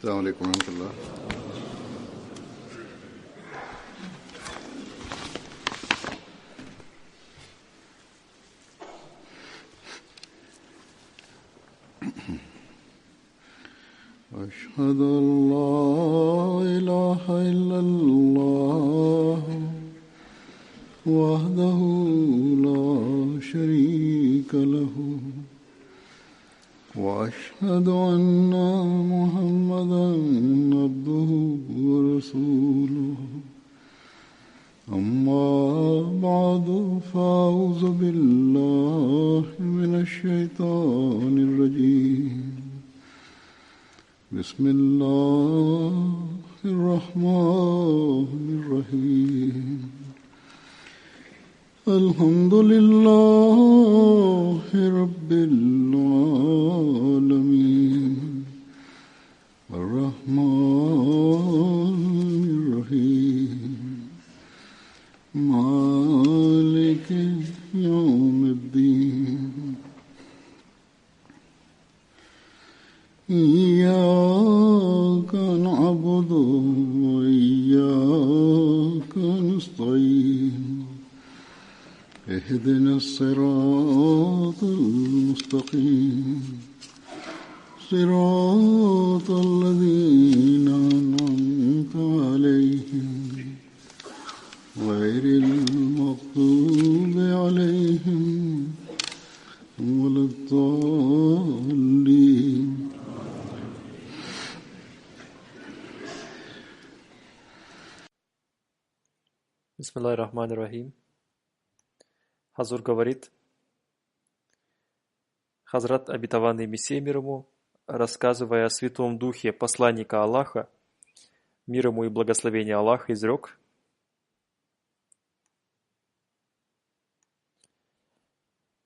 السلام عليكم ورحمة الله. أشهد أن لا إله إلا الله وحده لا شريك له وأشهد أن محمدا عبده ورسوله أما بعد فأعوذ بالله من الشيطان الرجيم بسم الله الرحمن الرحيم الحمد لله رب العالمين الرحمن الرحيم مالك يوم الدين إياك نعبد وإياك نستعين اهدنا الصراط المستقيم صراط الذين أنعمت عليهم غير المغضوب عليهم ولا الضالين. Бисмиллахир-рахманир-рахим. Хазур говорит: Хазрат, обетованный Мессия мир ему, рассказывая о Святом Духе посланника Аллаха, мир ему и благословение Аллаха, изрек: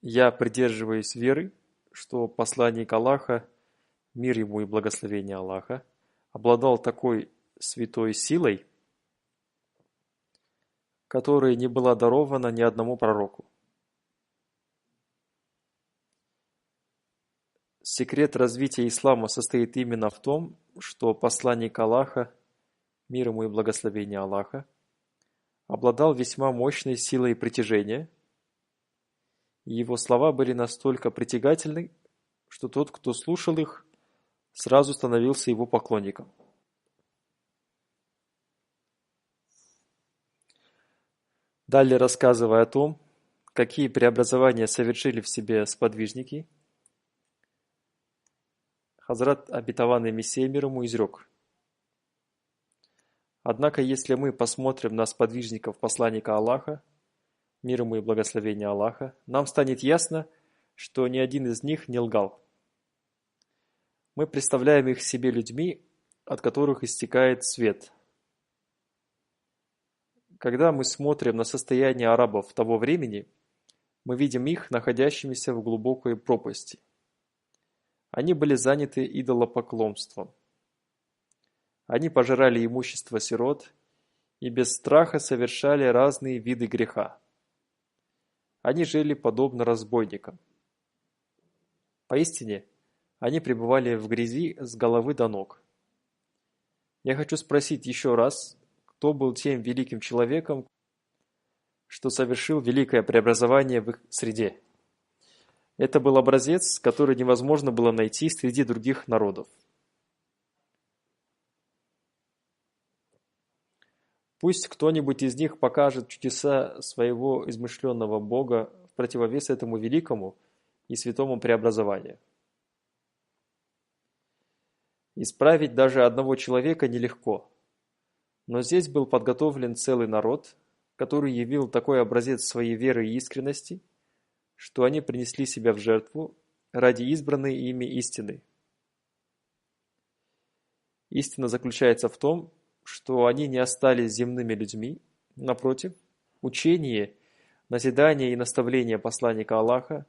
«Я придерживаюсь веры, что посланник Аллаха, мир ему и благословение Аллаха, обладал такой святой силой, которая не была дарована ни одному пророку. Секрет развития ислама состоит именно в том, что посланник Аллаха, мир ему и благословение Аллаха, обладал весьма мощной силой притяжения, и его слова были настолько притягательны, что тот, кто слушал их, сразу становился его поклонником. Далее, рассказывая о том, какие преобразования совершили в себе сподвижники, Хазрат, обетованный Мессия мир ему, изрек: «Однако, если мы посмотрим на сподвижников посланника Аллаха, мир ему и благословение Аллаха, нам станет ясно, что ни один из них не лгал. Мы представляем их себе людьми, от которых истекает свет. Когда мы смотрим на состояние арабов того времени, мы видим их находящимися в глубокой пропасти. Они были заняты идолопоклонством. Они пожирали имущество сирот и без страха совершали разные виды греха. Они жили подобно разбойникам. Поистине, они пребывали в грязи с головы до ног. Я хочу спросить еще раз, кто был тем великим человеком, что совершил великое преобразование в их среде? Это был образец, который невозможно было найти среди других народов. Пусть кто-нибудь из них покажет чудеса своего измышленного Бога в противовес этому великому и святому преобразованию. Исправить даже одного человека нелегко, но здесь был подготовлен целый народ, который явил такой образец своей веры и искренности, что они принесли себя в жертву ради избранной ими истины. Истина заключается в том, что они не остались земными людьми, напротив, учение, назидание и наставление посланника Аллаха,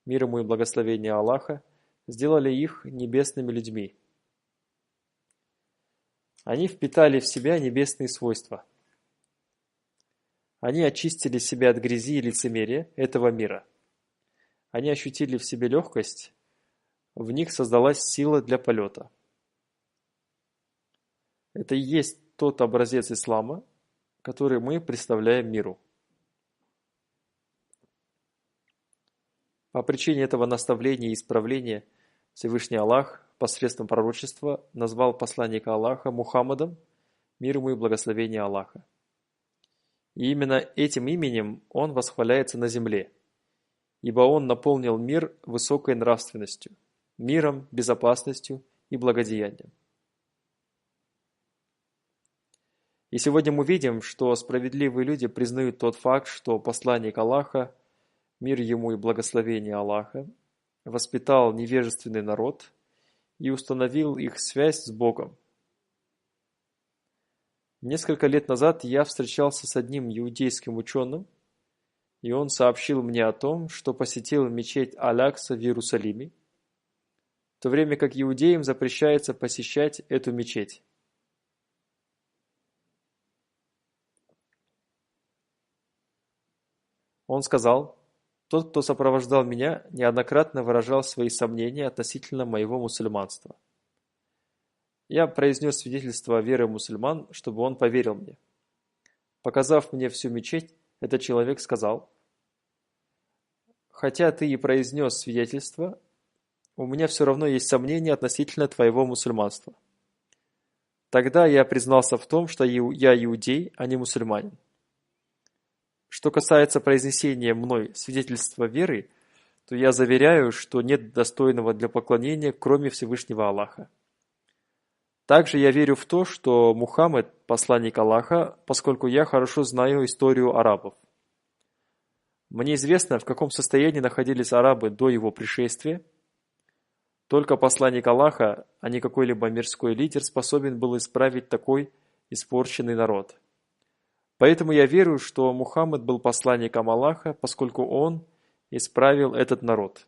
мир ему и благословение Аллаха, сделали их небесными людьми. Они впитали в себя небесные свойства. Они очистили себя от грязи и лицемерия этого мира. Они ощутили в себе легкость, в них создалась сила для полета. Это и есть тот образец ислама, который мы представляем миру. По причине этого наставления и исправления Всевышний Аллах посредством пророчества назвал посланника Аллаха Мухаммадом, мир ему и благословение Аллаха. И именно этим именем он восхваляется на земле, ибо он наполнил мир высокой нравственностью, миром, безопасностью и благодеянием. И сегодня мы видим, что справедливые люди признают тот факт, что посланник Аллаха, мир ему и благословение Аллаха, воспитал невежественный народ и установил их связь с Богом. Несколько лет назад я встречался с одним иудейским ученым, и он сообщил мне о том, что посетил мечеть Аль-Акса в Иерусалиме, в то время как иудеям запрещается посещать эту мечеть. Он сказал: «Тот, кто сопровождал меня, неоднократно выражал свои сомнения относительно моего мусульманства. Я произнес свидетельство о вере мусульман, чтобы он поверил мне. Показав мне всю мечеть, этот человек сказал: «Хотя ты и произнес свидетельство, у меня все равно есть сомнения относительно твоего мусульманства». Тогда я признался в том, что я иудей, а не мусульманин. Что касается произнесения мной свидетельства веры, то я заверяю, что нет достойного для поклонения, кроме Всевышнего Аллаха. Также я верю в то, что Мухаммад – посланник Аллаха, поскольку я хорошо знаю историю арабов. Мне известно, в каком состоянии находились арабы до его пришествия. Только посланник Аллаха, а не какой-либо мирской лидер, способен был исправить такой испорченный народ. Поэтому я верю, что Мухаммад был посланником Аллаха, поскольку он исправил этот народ.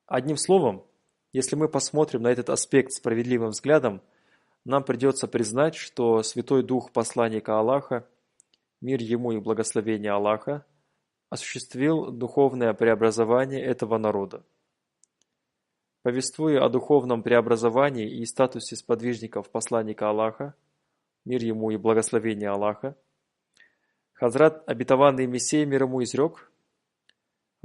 Одним словом, если мы посмотрим на этот аспект справедливым взглядом, нам придется признать, что Святой Дух посланника Аллаха, мир ему и благословение Аллаха, осуществил духовное преобразование этого народа. Повествуя о духовном преобразовании и статусе сподвижников посланника Аллаха, мир ему и благословение Аллаха, Хазрат обетованный Мессия мир ему изрек: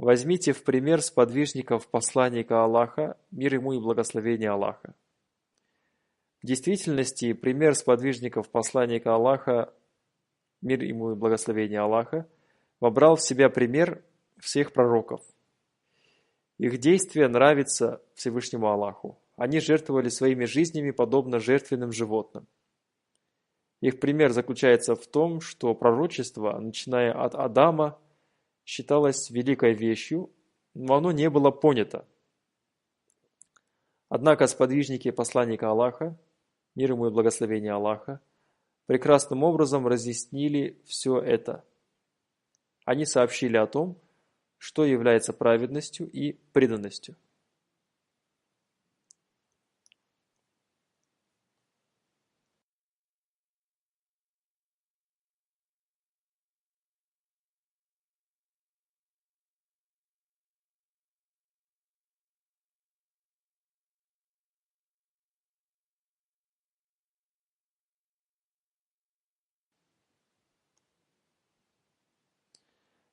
«Возьмите в пример сподвижников посланника Аллаха, мир ему и благословение Аллаха». В действительности, пример сподвижников посланника Аллаха, мир ему и благословение Аллаха, вобрал в себя пример всех пророков. Их действия нравятся Всевышнему Аллаху. Они жертвовали своими жизнями, подобно жертвенным животным. Их пример заключается в том, что пророчество, начиная от Адама, считалось великой вещью, но оно не было понято. Однако сподвижники посланника Аллаха, мир ему и благословение Аллаха, прекрасным образом разъяснили все это. Они сообщили о том, что является праведностью и преданностью.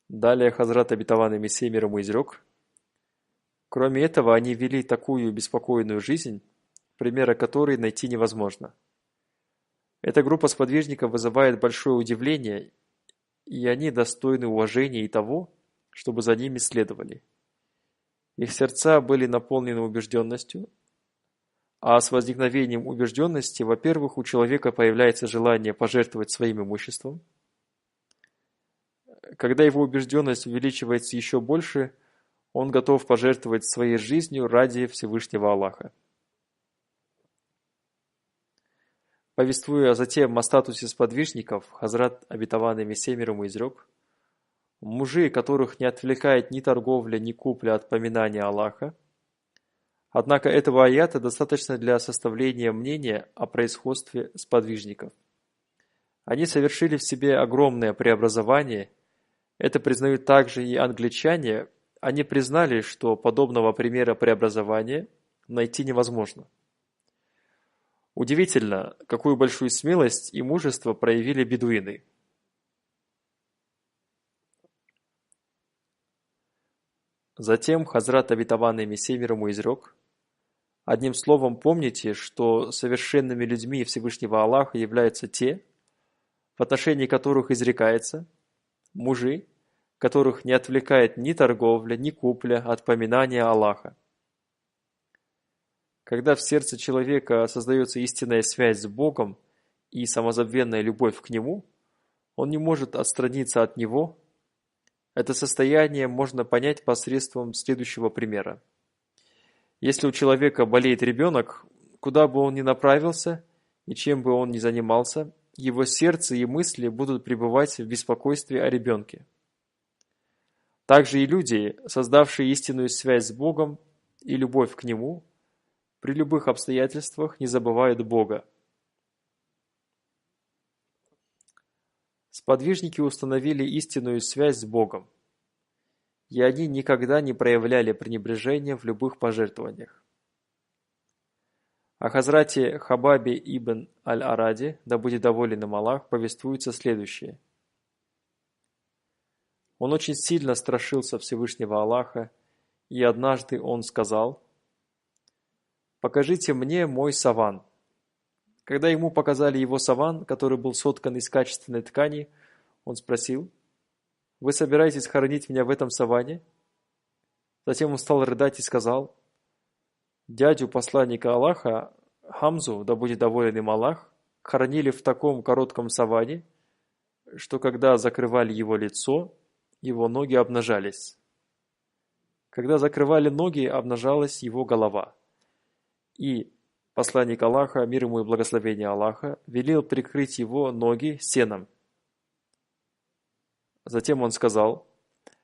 Далее Хазрат обетованный Мессия мир ему изрек: «Кроме этого, они вели такую беспокойную жизнь, примера которой найти невозможно. Эта группа сподвижников вызывает большое удивление, и они достойны уважения и того, чтобы за ними следовали. Их сердца были наполнены убежденностью, а с возникновением убежденности, во-первых, у человека появляется желание пожертвовать своим имуществом. Когда его убежденность увеличивается еще больше, он готов пожертвовать своей жизнью ради Всевышнего Аллаха. Повествуя затем о статусе сподвижников, Хазрат обетованный Мессия мир ему изрек: мужи, которых не отвлекает ни торговля, ни купля от поминания Аллаха. Однако этого аята достаточно для составления мнения о происходстве сподвижников. Они совершили в себе огромное преобразование. Это признают также и англичане. Они признали, что подобного примера преобразования найти невозможно. Удивительно, какую большую смелость и мужество проявили бедуины. Затем Хазрат обетованный Мессия мир ему изрек: «Одним словом, помните, что совершенными людьми Всевышнего Аллаха являются те, в отношении которых изрекается, мужи, которых не отвлекает ни торговля, ни купля от поминания Аллаха». Когда в сердце человека создается истинная связь с Богом и самозабвенная любовь к Нему, он не может отстраниться от Него. Это состояние можно понять посредством следующего примера. Если у человека болеет ребенок, куда бы он ни направился и чем бы он ни занимался, его сердце и мысли будут пребывать в беспокойстве о ребенке. Также и люди, создавшие истинную связь с Богом и любовь к Нему, при любых обстоятельствах не забывают Бога. Сподвижники установили истинную связь с Богом, и они никогда не проявляли пренебрежения в любых пожертвованиях. О Хазрате Хабабе ибн Аль-Аради, да будет доволен им Аллах, повествуется следующее. Он очень сильно страшился Всевышнего Аллаха, и однажды он сказал: «Покажите мне мой саван». Когда ему показали его саван, который был соткан из качественной ткани, он спросил: «Вы собираетесь хоронить меня в этом саване?» Затем он стал рыдать и сказал: «Дядю посланника Аллаха, Хамзу, да будет доволен им Аллах, хоронили в таком коротком саване, что когда закрывали его лицо, его ноги обнажались. Когда закрывали ноги, обнажалась его голова. И посланник Аллаха, мир ему и благословение Аллаха, велел прикрыть его ноги сеном. Затем он сказал: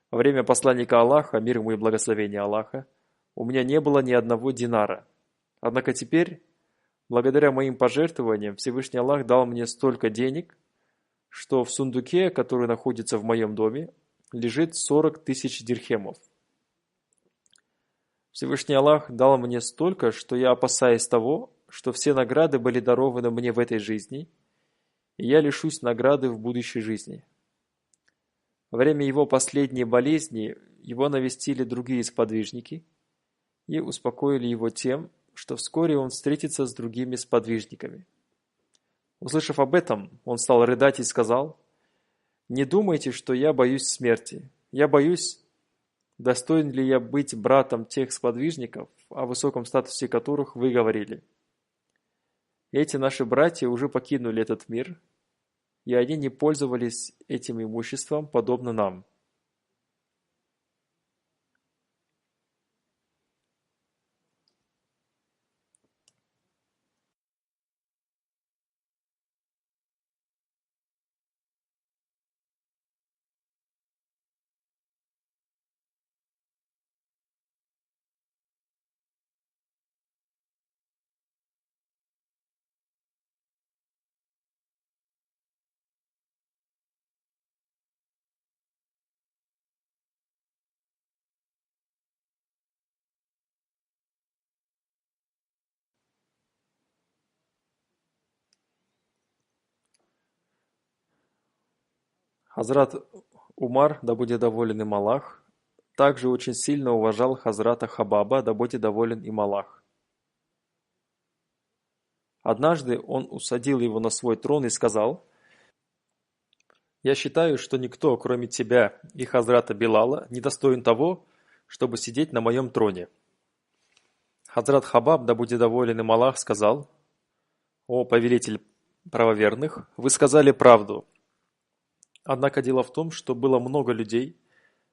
во время посланника Аллаха, мир ему и благословение Аллаха, у меня не было ни одного динара. Однако теперь, благодаря моим пожертвованиям, Всевышний Аллах дал мне столько денег, что в сундуке, который находится в моем доме, лежит 40 тысяч дирхемов. Всевышний Аллах дал мне столько, что я опасаюсь того, что все награды были дарованы мне в этой жизни, и я лишусь награды в будущей жизни». Во время его последней болезни его навестили другие сподвижники и успокоили его тем, что вскоре он встретится с другими сподвижниками. Услышав об этом, он стал рыдать и сказал: «Не думайте, что я боюсь смерти. Я боюсь, достоин ли я быть братом тех сподвижников, о высоком статусе которых вы говорили. Эти наши братья уже покинули этот мир, и они не пользовались этим имуществом, подобно нам». Хазрат Умар, да будет доволен им Аллах, также очень сильно уважал Хазрата Хабаба, да будет доволен им Аллах. Однажды он усадил его на свой трон и сказал: «Я считаю, что никто, кроме тебя и Хазрата Билала, не достоин того, чтобы сидеть на моем троне». Хазрат Хабаб, да будет доволен им Аллах, сказал: «О повелитель правоверных, вы сказали правду. Однако дело в том, что было много людей,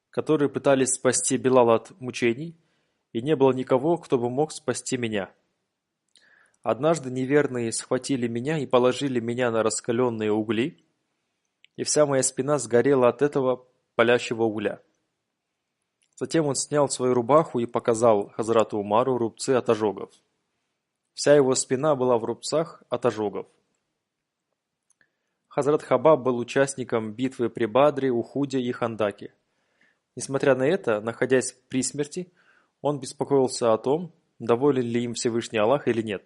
которые пытались спасти Билала от мучений, и не было никого, кто бы мог спасти меня. Однажды неверные схватили меня и положили меня на раскаленные угли, и вся моя спина сгорела от этого палящего угля. Затем он снял свою рубаху и показал Хазрату Умару рубцы от ожогов. Вся его спина была в рубцах от ожогов. Хазрат Хабаб был участником битвы при Бадре, Ухуде и Хандаке. Несмотря на это, находясь при смерти, он беспокоился о том, доволен ли им Всевышний Аллах или нет.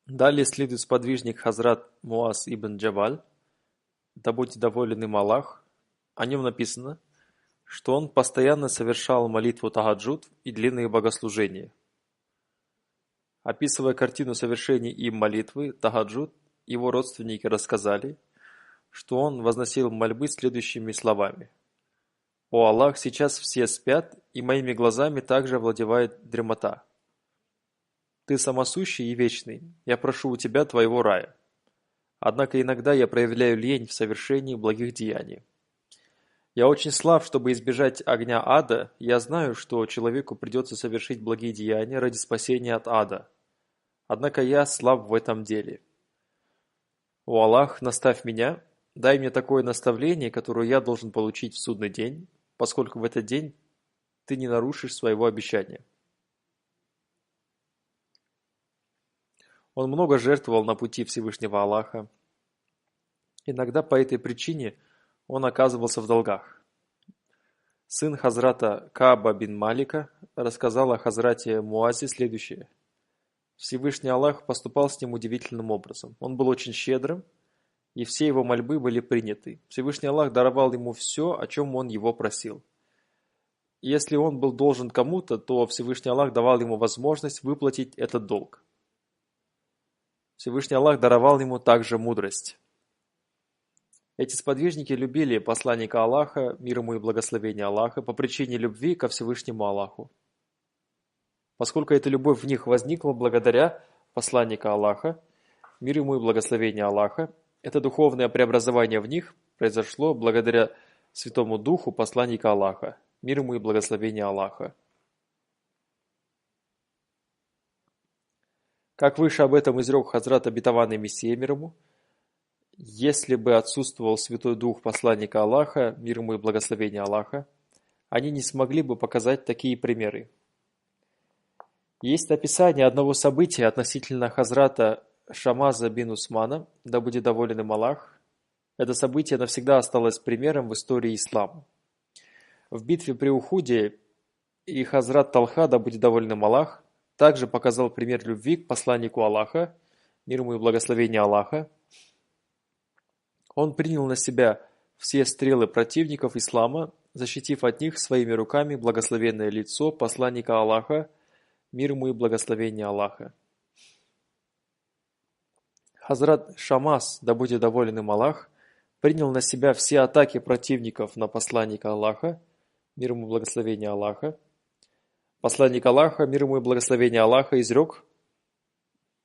Далее следует сподвижник Хазрат Муаз ибн Джабаль, да будет доволен им Аллах. О нем написано, что он постоянно совершал молитву тахаджуд и длинные богослужения. Описывая картину совершения им молитвы тахаджуд, его родственники рассказали, что он возносил мольбы следующими словами: «О Аллах, сейчас все спят, и моими глазами также овладевает дремота. Ты самосущий и вечный, я прошу у тебя твоего рая. Однако иногда я проявляю лень в совершении благих деяний. Я очень слаб, чтобы избежать огня ада, я знаю, что человеку придется совершить благие деяния ради спасения от ада. Однако я слаб в этом деле. О Аллах, наставь меня, дай мне такое наставление, которое я должен получить в судный день, поскольку в этот день ты не нарушишь своего обещания». Он много жертвовал на пути Всевышнего Аллаха. Иногда по этой причине он оказывался в долгах. Сын Хазрата Кааба бин Малика рассказал о Хазрате Муазе следующее. Всевышний Аллах поступал с ним удивительным образом. Он был очень щедрым, и все его мольбы были приняты. Всевышний Аллах даровал ему все, о чем он его просил. И если он был должен кому-то, то Всевышний Аллах давал ему возможность выплатить этот долг. Всевышний Аллах даровал ему также мудрость. Эти сподвижники любили посланника Аллаха, мир ему и благословение Аллаха, по причине любви ко Всевышнему Аллаху. Поскольку эта любовь в них возникла благодаря посланника Аллаха, мир ему и благословение Аллаха, это духовное преобразование в них произошло благодаря Святому Духу посланника Аллаха, мир ему и благословение Аллаха. Как выше об этом изрек Хазрат обетованный Мессия мир ему, если бы отсутствовал Святой Дух посланника Аллаха, мир ему и благословение Аллаха, они не смогли бы показать такие примеры. Есть описание одного события относительно Хазрата Шамаза бин Усмана, да будет доволен им Аллах. Это событие навсегда осталось примером в истории ислама. В битве при Ухуде и Хазрат Талха, да будет доволен им Аллах, также показал пример любви к посланнику Аллаха, мир ему и благословение Аллаха. Он принял на себя все стрелы противников ислама, защитив от них своими руками благословенное лицо посланника Аллаха, мир ему и благословение Аллаха. Хазрат Шамас, да будет доволен им Аллах, принял на себя все атаки противников на посланника Аллаха, мир ему и благословение Аллаха. Посланник Аллаха, мир ему и благословение Аллаха, изрек: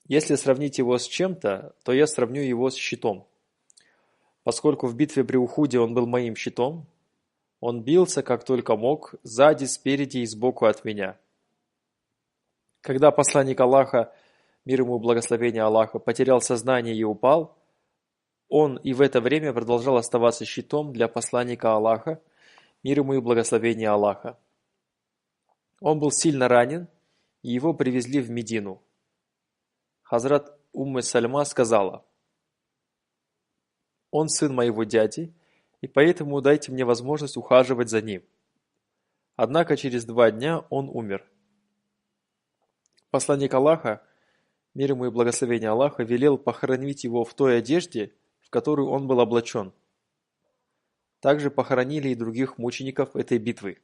«Если сравнить его с чем-то, то я сравню его с щитом. Поскольку в битве при Ухуде он был моим щитом, он бился, как только мог, сзади, спереди и сбоку от меня. Когда посланник Аллаха, мир ему и благословение Аллаха, потерял сознание и упал, он и в это время продолжал оставаться щитом для посланника Аллаха, мир ему и благословение Аллаха. Он был сильно ранен, и его привезли в Медину. Хазрат Умме Сальма сказала: «Он сын моего дяди, и поэтому дайте мне возможность ухаживать за ним». Однако через 2 дня он умер. Посланник Аллаха, мир ему и благословение Аллаха, велел похоронить его в той одежде, в которую он был облачен. Также похоронили и других мучеников этой битвы.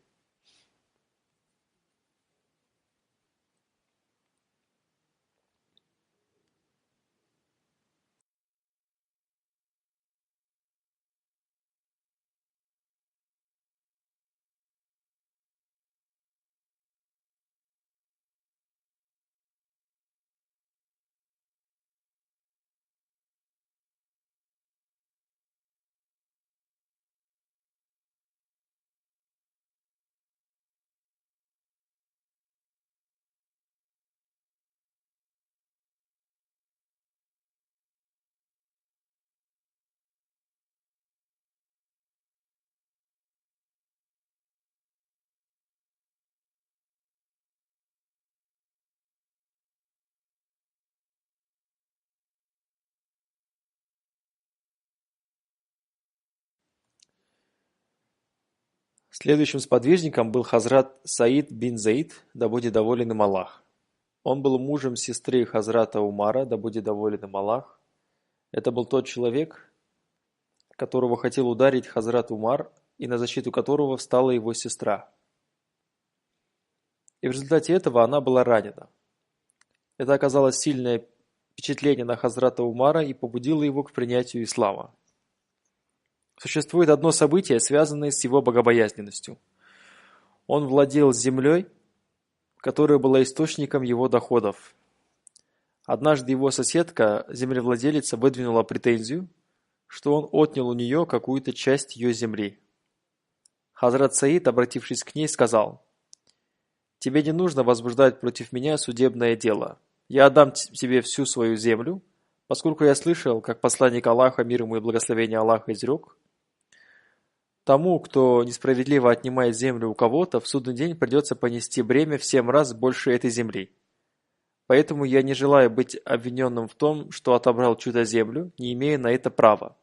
Следующим сподвижником был Хазрат Саид бин Заид, да будет доволен им Аллах. Он был мужем сестры Хазрата Умара, да будет доволен им Аллах. Это был тот человек, которого хотел ударить Хазрат Умар, и на защиту которого встала его сестра. И в результате этого она была ранена. Это оказало сильное впечатление на Хазрата Умара и побудило его к принятию ислама. Существует одно событие, связанное с его богобоязненностью. Он владел землей, которая была источником его доходов. Однажды его соседка, землевладелица, выдвинула претензию, что он отнял у нее какую-то часть ее земли. Хазрат Саид, обратившись к ней, сказал: «Тебе не нужно возбуждать против меня судебное дело. Я отдам тебе всю свою землю, поскольку я слышал, как посланник Аллаха, мир ему и благословение Аллаха, изрек: тому, кто несправедливо отнимает землю у кого-то, в судный день придется понести бремя в 7 раз больше этой земли. Поэтому я не желаю быть обвиненным в том, что отобрал чью-то землю, не имея на это права».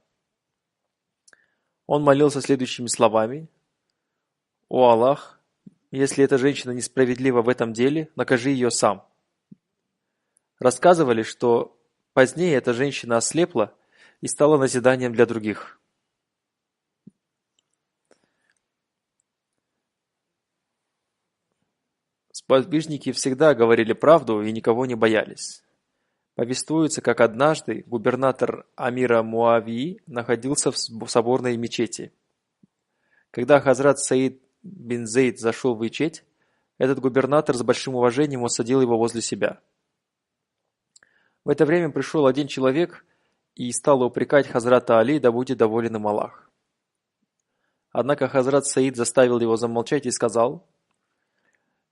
Он молился следующими словами: «О Аллах, если эта женщина несправедлива в этом деле, накажи ее сам». Рассказывали, что позднее эта женщина ослепла и стала назиданием для других. Сподвижники всегда говорили правду и никого не боялись. Повествуется, как однажды губернатор Амира Муавии находился в соборной мечети. Когда Хазрат Саид бин Зейд зашел в мечеть, этот губернатор с большим уважением усадил его возле себя. В это время пришел один человек и стал упрекать Хазрата Али, да будет доволен им Аллах. Однако Хазрат Саид заставил его замолчать и сказал: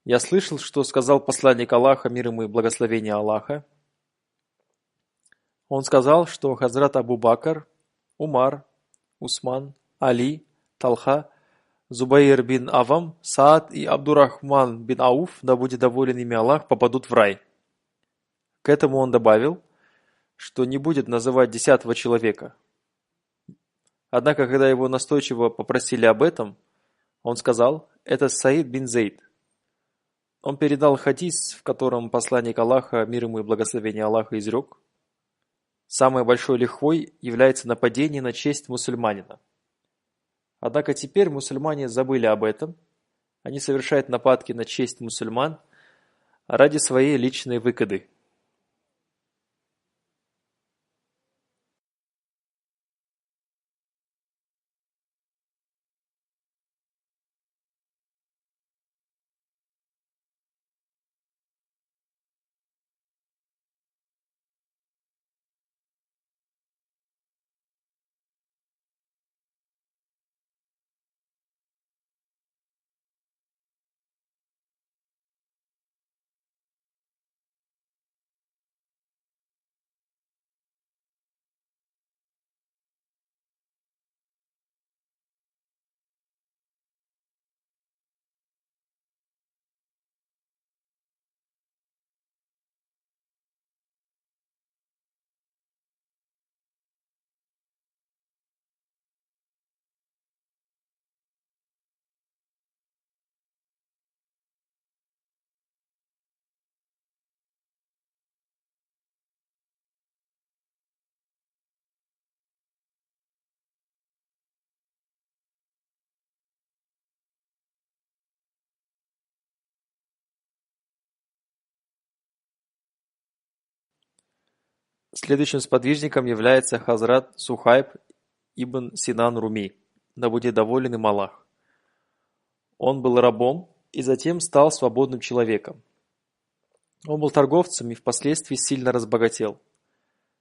«Я слышал, что сказал посланник Аллаха, мир ему и благословение Аллаха. Он сказал, что Хазрат Абу Бакр, Умар, Усман, Али, Талха, Зубайр бин Авам, Саад и Абдурахман бин Ауф, да будет доволен ими Аллах, попадут в рай». К этому он добавил, что не будет называть 10-го человека. Однако, когда его настойчиво попросили об этом, он сказал: «Это Саид бин Зейд». Он передал хадис, в котором посланник Аллаха, мир ему и благословение Аллаха, изрек: «Самой большой лихвой является нападение на честь мусульманина». Однако теперь мусульмане забыли об этом. Они совершают нападки на честь мусульман ради своей личной выгоды. Следующим сподвижником является Хазрат Сухайб ибн Синан Руми, да будет доволен им Аллах. Он был рабом и затем стал свободным человеком. Он был торговцем и впоследствии сильно разбогател.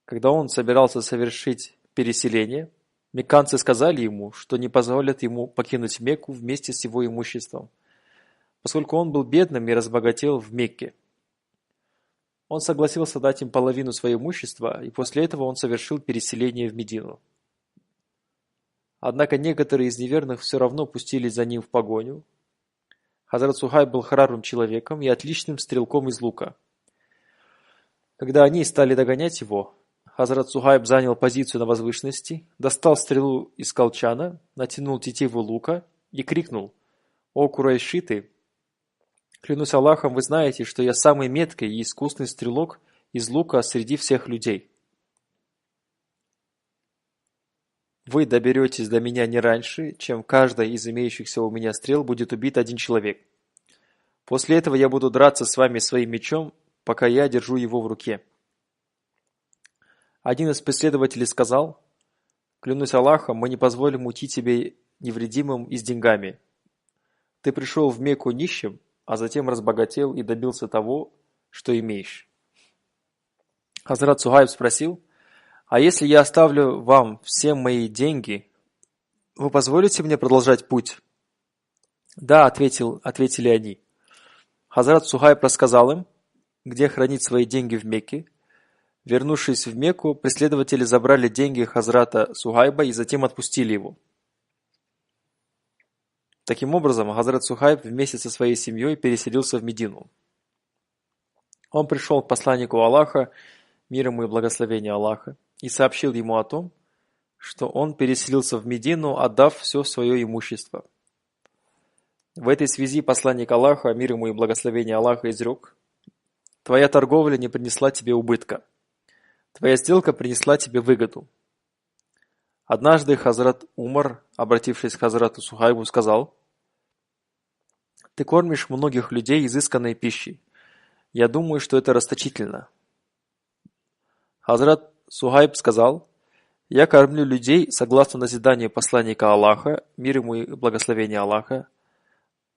Когда он собирался совершить переселение, мекканцы сказали ему, что не позволят ему покинуть Мекку вместе с его имуществом, поскольку он был бедным и разбогател в Мекке. Он согласился дать им половину своего имущества, и после этого он совершил переселение в Медину. Однако некоторые из неверных все равно пустились за ним в погоню. Хазрат Сухайб был храбрым человеком и отличным стрелком из лука. Когда они стали догонять его, Хазрат Сухайб занял позицию на возвышенности, достал стрелу из колчана, натянул тетиву лука и крикнул: О курайшиты, клянусь Аллахом, вы знаете, что я самый меткий и искусный стрелок из лука среди всех людей. Вы доберетесь до меня не раньше, чем каждой из имеющихся у меня стрел будет убит один человек. После этого я буду драться с вами своим мечом, пока я держу его в руке. Один из преследователей сказал: «Клянусь Аллахом, мы не позволим уйти тебе невредимым и с деньгами. Ты пришел в Мекку нищим, а затем разбогател и добился того, что имеешь». Хазрат Сухайб спросил: «А если я оставлю вам все мои деньги, вы позволите мне продолжать путь?» «Да», ответили они. Хазрат Сухайб рассказал им, где хранить свои деньги в Мекке. Вернувшись в Мекку, преследователи забрали деньги Хазрата Сухайба и затем отпустили его. Таким образом, Хазрат Сухайб вместе со своей семьей переселился в Медину. Он пришел к посланнику Аллаха, мир ему и благословение Аллаха, и сообщил ему о том, что он переселился в Медину, отдав все свое имущество. В этой связи посланник Аллаха, мир ему и благословение Аллаха, изрек: «Твоя торговля не принесла тебе убытка. Твоя сделка принесла тебе выгоду». Однажды Хазрат Умар, обратившись к Хазрату Сухайбу, сказал: «Ты кормишь многих людей изысканной пищей. Я думаю, что это расточительно». Хазрат Сухайб сказал: «Я кормлю людей согласно назиданию посланника Аллаха, мир ему и благословение Аллаха.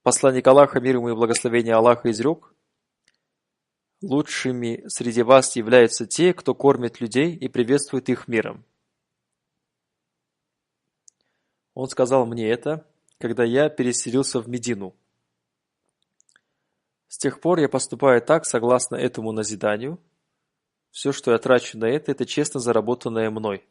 Посланник Аллаха, мир ему и благословение Аллаха, изрек: лучшими среди вас являются те, кто кормит людей и приветствует их миром». Он сказал мне это, когда я переселился в Медину. С тех пор я поступаю так, согласно этому назиданию. Все, что я трачу на это честно заработанное мной.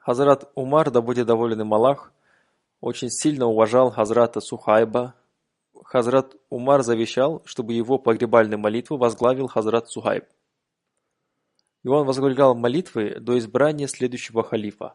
Хазрат Умар, да будет доволен им Аллах, очень сильно уважал Хазрата Сухайба. Хазрат Умар завещал, чтобы его погребальную молитву возглавил Хазрат Сухайб. И он возглавлял молитвы до избрания следующего халифа.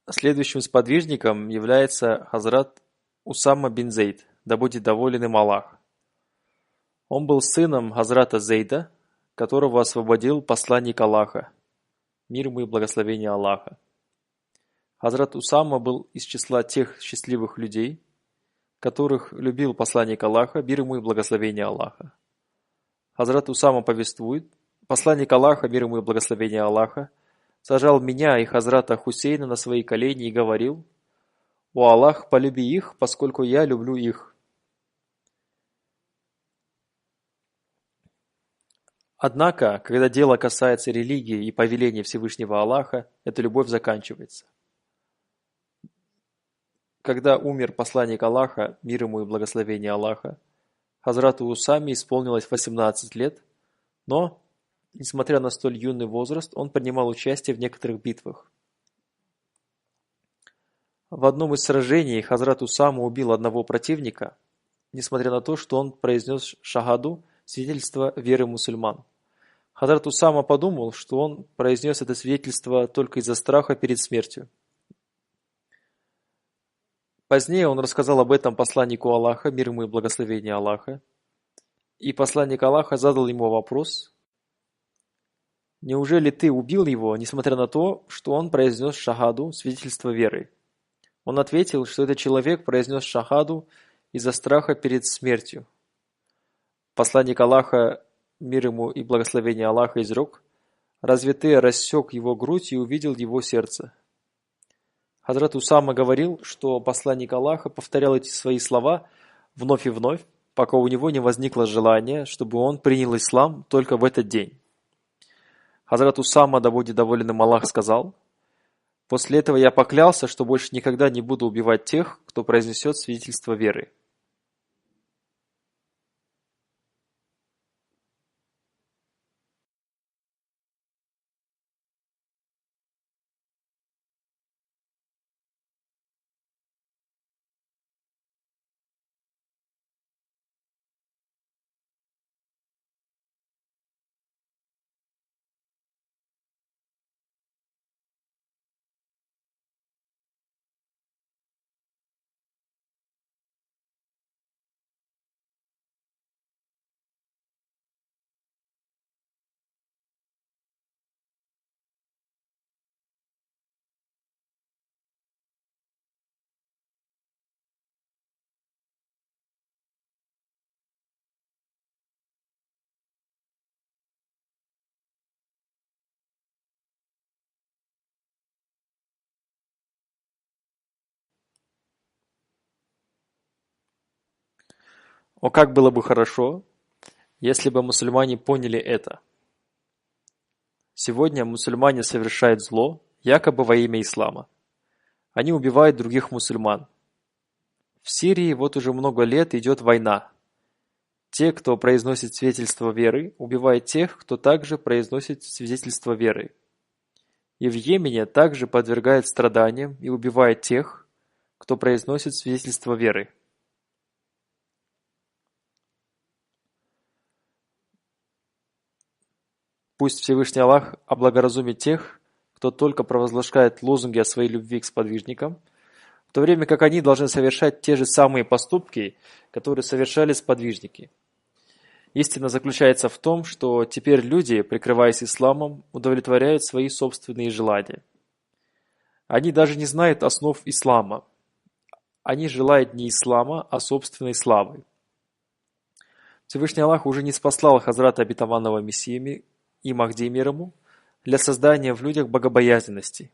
Следующим сподвижником является Хазрат Усама бин Зейд, да будет доволен им Аллах. Он был сыном Хазрата Зейда, которого освободил посланник Аллаха, мир ему и благословение Аллаха. Хазрат Усама был из числа тех счастливых людей, которых любил посланник Аллаха, мир ему и благословение Аллаха. Хазрат Усама повествует, посланник Аллаха, мир ему и благословение Аллаха, сажал меня и Хазрата Хусейна на свои колени и говорил: «О Аллах, полюби их, поскольку я люблю их». Однако, когда дело касается религии и повеления Всевышнего Аллаха, эта любовь заканчивается. Когда умер посланник Аллаха, мир ему и благословение Аллаха, Хазрату Усаме исполнилось 18 лет, но, несмотря на столь юный возраст, он принимал участие в некоторых битвах. В одном из сражений Хазрат Усама убил одного противника, несмотря на то, что он произнес шахаду, свидетельство веры мусульман. Хазрат Усама подумал, что он произнес это свидетельство только из-за страха перед смертью. Позднее он рассказал об этом посланнику Аллаха, мир ему и благословение Аллаха, и посланник Аллаха задал ему вопрос: «Неужели ты убил его, несмотря на то, что он произнес шахаду, свидетельство веры?» Он ответил, что этот человек произнес шахаду из-за страха перед смертью. Посланник Аллаха, мир ему и благословение Аллаха, изрек: «Разве ты рассек его грудь и увидел его сердце?» Хазрат Усама говорил, что посланник Аллаха повторял эти свои слова вновь и вновь, пока у него не возникло желания, чтобы он принял ислам только в этот день. Хазрат Усама, да будет доволен им Аллах, сказал: «После этого я поклялся, что больше никогда не буду убивать тех, кто произнесет свидетельство веры». О, как было бы хорошо, если бы мусульмане поняли это. Сегодня мусульмане совершают зло, якобы во имя ислама. Они убивают других мусульман. В Сирии вот уже много лет идет война. Те, кто произносит свидетельство веры, убивают тех, кто также произносит свидетельство веры. И в Йемене также подвергает страданиям и убивает тех, кто произносит свидетельство веры. Пусть Всевышний Аллах облагоразумит тех, кто только провозглашает лозунги о своей любви к сподвижникам, в то время как они должны совершать те же самые поступки, которые совершали сподвижники. Истина заключается в том, что теперь люди, прикрываясь исламом, удовлетворяют свои собственные желания. Они даже не знают основ ислама. Они желают не ислама, а собственной славы. Всевышний Аллах уже не спаслал Хазрата обетованного Мессии и Махди мир ему для создания в людях богобоязненности.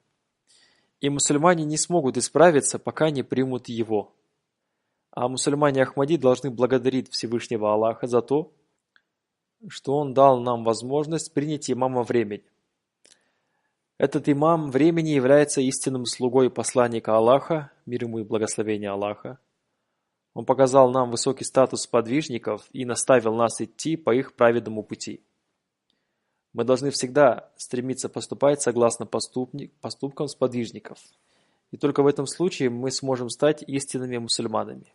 И мусульмане не смогут исправиться, пока не примут его. А мусульмане Ахмади должны благодарить Всевышнего Аллаха за то, что Он дал нам возможность принять имама времени. Этот имам времени является истинным слугой посланника Аллаха, мир ему и благословение Аллаха. Он показал нам высокий статус подвижников и наставил нас идти по их праведному пути. Мы должны всегда стремиться поступать согласно поступкам сподвижников. И только в этом случае мы сможем стать истинными мусульманами.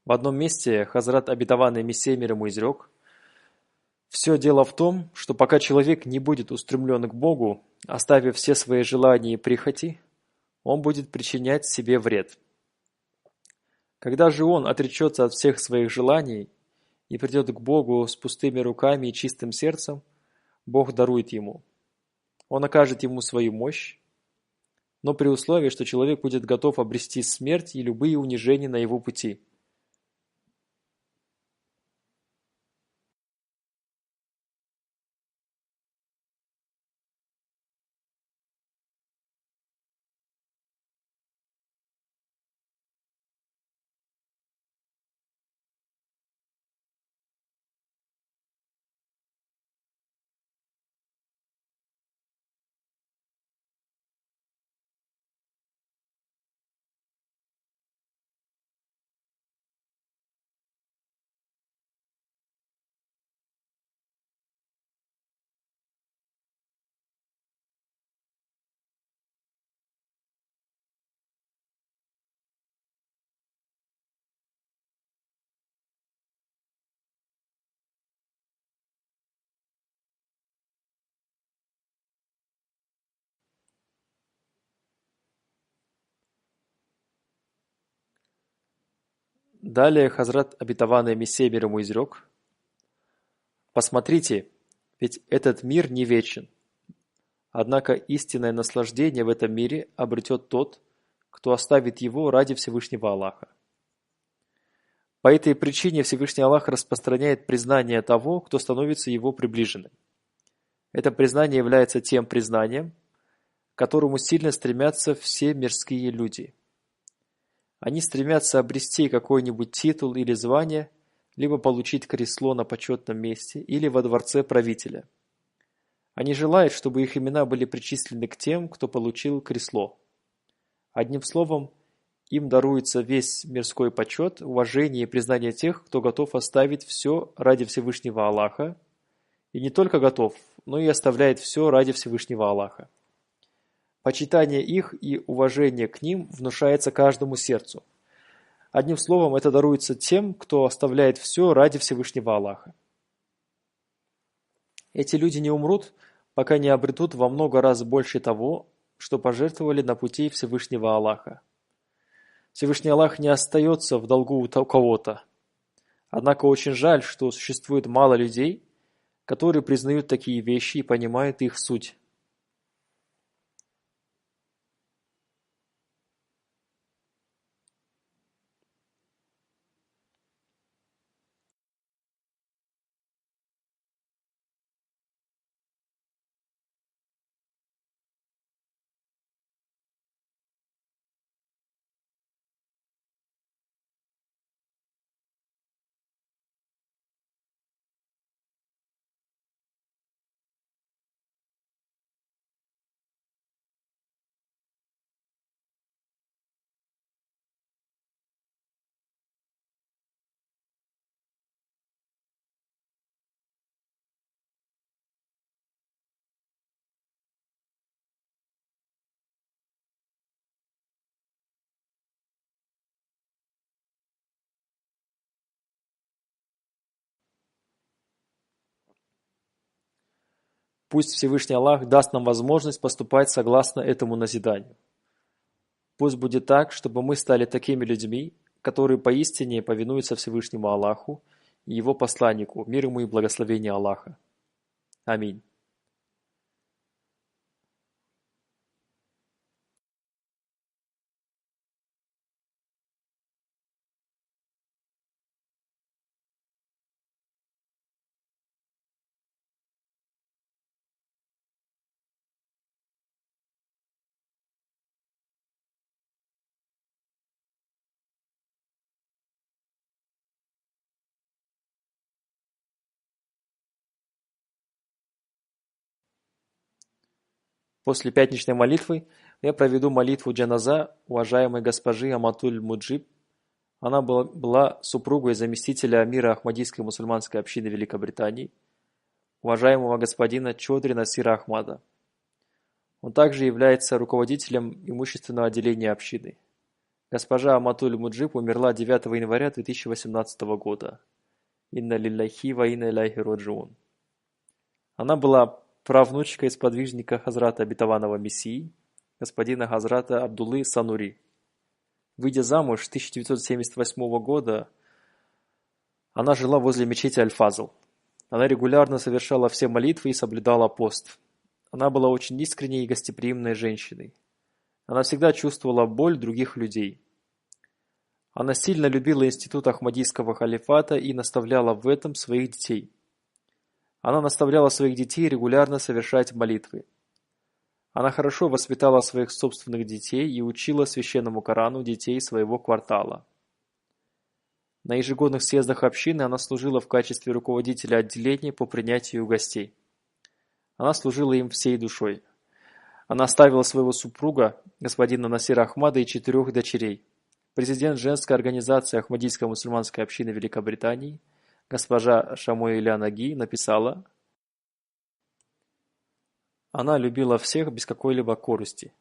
В одном месте Хазрат обетованный Мессия мир ему изрек: «Все дело в том, что пока человек не будет устремлен к Богу, оставив все свои желания и прихоти, он будет причинять себе вред. Когда же он отречется от всех своих желаний и придет к Богу с пустыми руками и чистым сердцем, Бог дарует ему. Он окажет ему свою мощь, но при условии, что человек будет готов обрести смерть и любые унижения на его пути». Далее Хазрат обетованный Мессия мир ему изрек: «Посмотрите, ведь этот мир не вечен. Однако истинное наслаждение в этом мире обретет тот, кто оставит его ради Всевышнего Аллаха. По этой причине Всевышний Аллах распространяет признание того, кто становится его приближенным. Это признание является тем признанием, к которому сильно стремятся все мирские люди. Они стремятся обрести какой-нибудь титул или звание, либо получить кресло на почетном месте или во дворце правителя. Они желают, чтобы их имена были причислены к тем, кто получил кресло. Одним словом, им даруется весь мирской почет, уважение и признание тех, кто готов оставить все ради Всевышнего Аллаха, и не только готов, но и оставляет все ради Всевышнего Аллаха. Почитание их и уважение к ним внушается каждому сердцу. Одним словом, это даруется тем, кто оставляет все ради Всевышнего Аллаха. Эти люди не умрут, пока не обретут во много раз больше того, что пожертвовали на пути Всевышнего Аллаха. Всевышний Аллах не остается в долгу у кого-то. Однако очень жаль, что существует мало людей, которые признают такие вещи и понимают их суть. Пусть Всевышний Аллах даст нам возможность поступать согласно этому назиданию. Пусть будет так, чтобы мы стали такими людьми, которые поистине повинуются Всевышнему Аллаху и Его посланнику, мир ему и благословение Аллаха. Аминь. После пятничной молитвы я проведу молитву джаназа уважаемой госпожи Аматуль Муджиб. Она была супругой заместителя амира Ахмадийской мусульманской общины Великобритании, уважаемого господина Чодри Насира Ахмада. Он также является руководителем имущественного отделения общины. Госпожа Аматуль Муджиб умерла 9 января 2018 года. Инна лилляхи ва инна иляйхи раджиун. Она была правнучкой сподвижника Хазрата Обетованного Мессии, господина Хазрата Абдуллы Санури. Выйдя замуж 1978 года, она жила возле мечети Аль-Фазл. Она регулярно совершала все молитвы и соблюдала пост. Она была очень искренней и гостеприимной женщиной. Она всегда чувствовала боль других людей. Она сильно любила институт Ахмадийского халифата и наставляла в этом своих детей. Она наставляла своих детей регулярно совершать молитвы. Она хорошо воспитала своих собственных детей и учила священному Корану детей своего квартала. На ежегодных съездах общины она служила в качестве руководителя отделения по принятию гостей. Она служила им всей душой. Она оставила своего супруга, господина Насира Ахмада, и 4 дочерей. Президент женской организации Ахмадийской мусульманской общины Великобритании, госпожа Шамуэля Наги, написала: «Она любила всех без какой-либо корысти.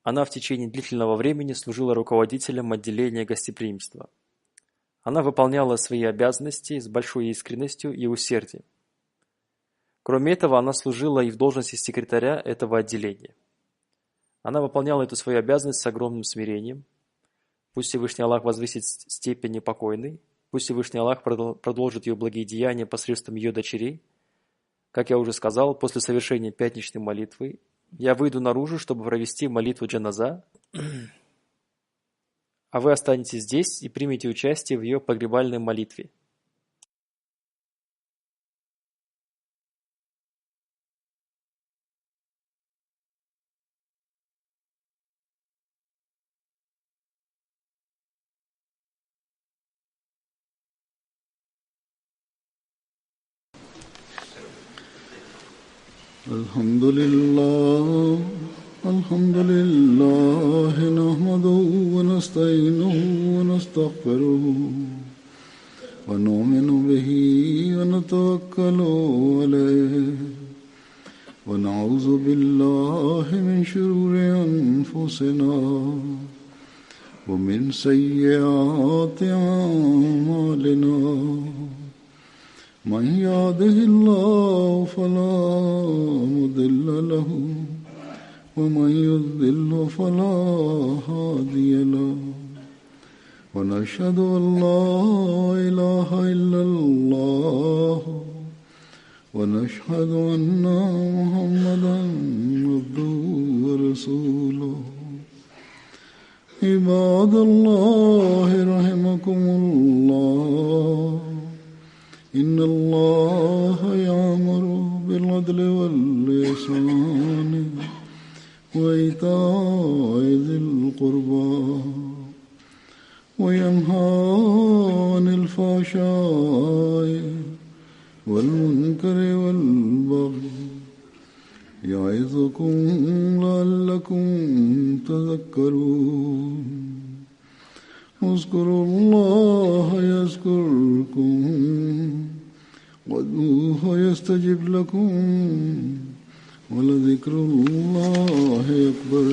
Она в течение длительного времени служила руководителем отделения гостеприимства. Она выполняла свои обязанности с большой искренностью и усердием. Кроме этого, она служила и в должности секретаря этого отделения. Она выполняла эту свою обязанность с огромным смирением. Пусть Всевышний Аллах возвысит степень непокойной, пусть Всевышний Аллах продолжит ее благие деяния посредством ее дочерей. Как я уже сказал, после совершения пятничной молитвы я выйду наружу, чтобы провести молитву джаназа, а вы останетесь здесь и примете участие в ее погребальной молитве. الحمد لله نحمده ونستعينه ونستغفره ونؤمن به ونتوكل عليه ونعوذ بالله من شرور أنفسنا ومن سيئات أعمالنا من يهده الله فلا مضل له ومن يضلل فلا هادي له ونشهد أن لا إله إلا الله ونشهد أن محمدا عبده ورسوله عباد الله رحمكم الله إن الله يأمر بالعدل والإحسان وإيتاء ذي القربى وينهى عن الفحشاء والمنكر والبغي يعظكم لعلكم تذكرون اذكروا الله يذكركم وادعوه يستجب لكم ولذكر الله أكبر.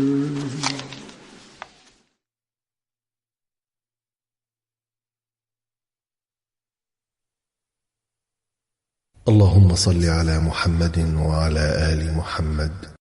اللهم صل على محمد وعلى آل محمد